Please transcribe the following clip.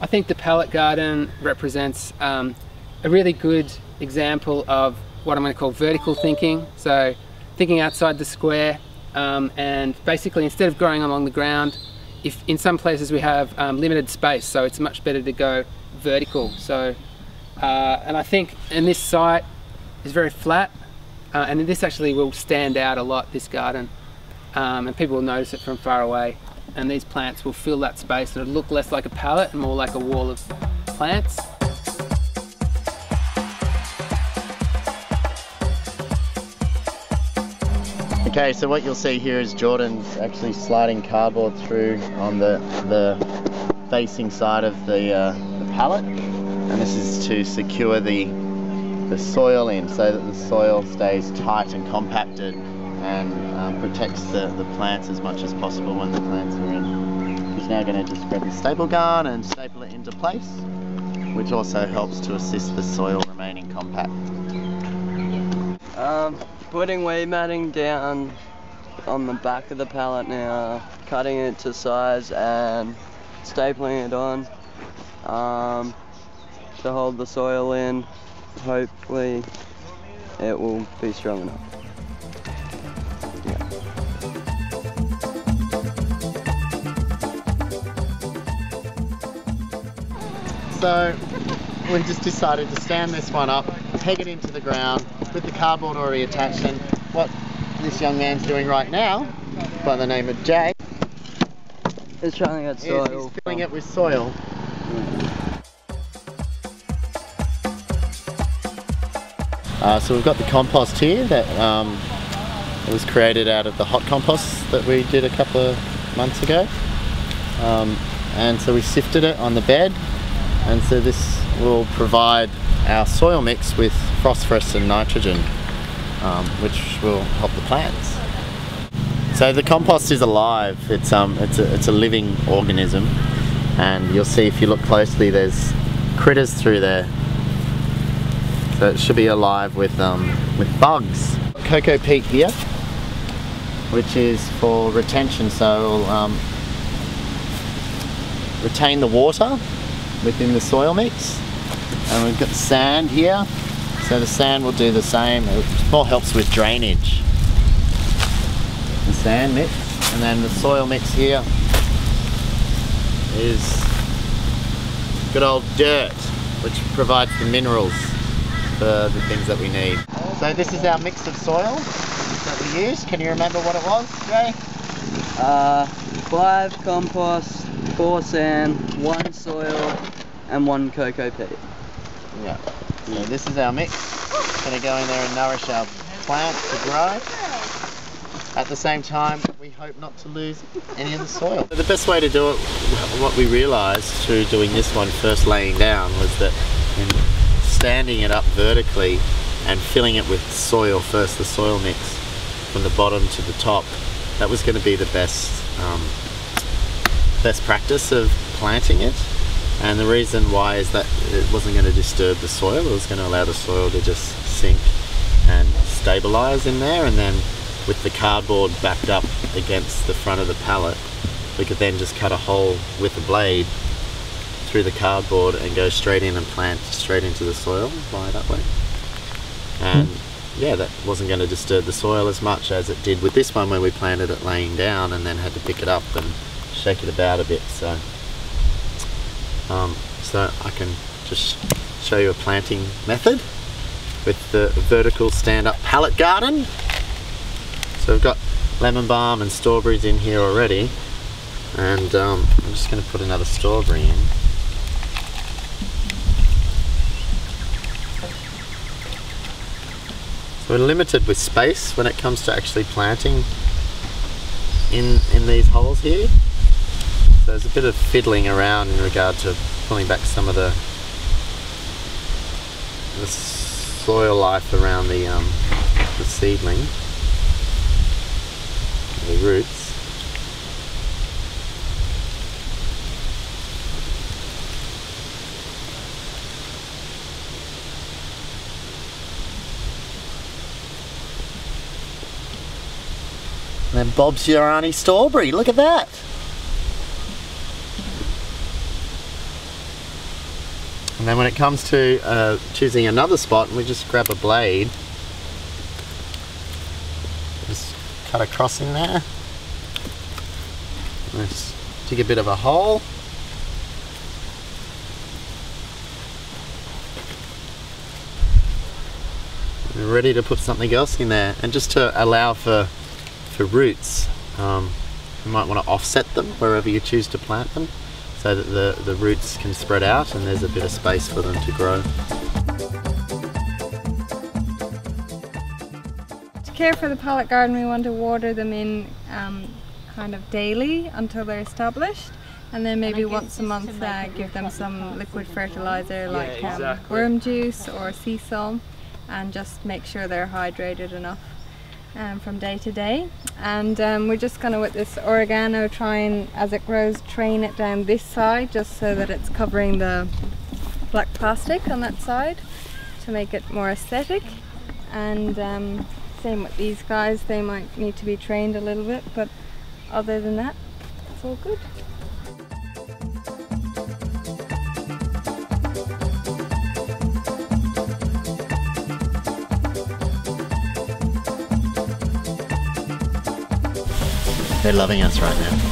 I think the Pallet Garden represents a really good example of what I'm going to call vertical thinking. So thinking outside the square, and basically instead of growing along the ground, if in some places we have limited space, so it's much better to go vertical. So and I think in this site is very flat, and this actually will stand out a lot, this garden, and people will notice it from far away, and these plants will fill that space and it'll look less like a pallet and more like a wall of plants. Okay, so what you'll see here is Jordan's actually sliding cardboard through on the facing side of the pallet, and this is to secure the soil in so that the soil stays tight and compacted and protects the plants as much as possible when the plants are in. He's now going to just grab the staple gun and staple it into place, which also helps to assist the soil remaining compact. Putting weed matting down on the back of the pallet now, cutting it to size and stapling it on to hold the soil in. Hopefully it will be strong enough. Yeah. So we just decided to stand this one up, peg it into the ground with the cardboard already attached, and what this young man's doing right now, by the name of Jay, is trying to get soil. He's filling it with soil. So we've got the compost here that it was created out of the hot compost that we did a couple of months ago, and so we sifted it on the bed, and so this will provide our soil mix with phosphorus and nitrogen, which will help the plants. So the compost is alive. It's a living organism, and you'll see if you look closely there's critters through there. So it should be alive with bugs. Cocoa peat here, which is for retention, so it'll retain the water within the soil mix. And we've got sand here, so the sand will do the same. It more helps with drainage. The sand mix, and then the soil mix here is good old dirt, which provides the minerals for the things that we need. So this is our mix of soil that we use. Can you remember what it was, Jay? 5 compost, 4 sand, 1 soil, and 1 cocoa peat. Yeah. So this is our mix. It's going to go in there and nourish our plants to grow. At the same time, we hope not to lose any of the soil. The best way to do it, what we realised through doing this one first laying down, was that in standing it up vertically and filling it with soil first, the soil mix from the bottom to the top, that was going to be the best practice of planting it. And the reason why is that it wasn't going to disturb the soil. It was going to allow the soil to just sink and stabilise in there, and then with the cardboard backed up against the front of the pallet, we could then just cut a hole with a blade through the cardboard and go straight in and plant straight into the soil via that way. And yeah, that wasn't going to disturb the soil as much as it did with this one, where we planted it laying down and then had to pick it up and shake it about a bit. So I can just show you a planting method with the vertical stand-up pallet garden. So we've got lemon balm and strawberries in here already, and I'm just going to put another strawberry in. So we're limited with space when it comes to actually planting in these holes here. So there's a bit of fiddling around in regard to pulling back some of the soil life around the seedling, the roots. And then Bob's your Auntie Strawberry, look at that! And then when it comes to choosing another spot, we just grab a blade, just cut across in there, let's dig a bit of a hole. We're ready to put something else in there, and just to allow for roots. You might want to offset them wherever you choose to plant them, so that the roots can spread out and there's a bit of space for them to grow. To care for the pallet garden, we want to water them in kind of daily until they're established, and then maybe once a month give them some liquid fertilizer like worm juice or sea salt, and just make sure they're hydrated enough from day to day. And we're just going to, with this oregano, try and, as it grows, train it down this side just so that it's covering the black plastic on that side to make it more aesthetic. And same with these guys, they might need to be trained a little bit, but other than that, it's all good. They're loving us right now.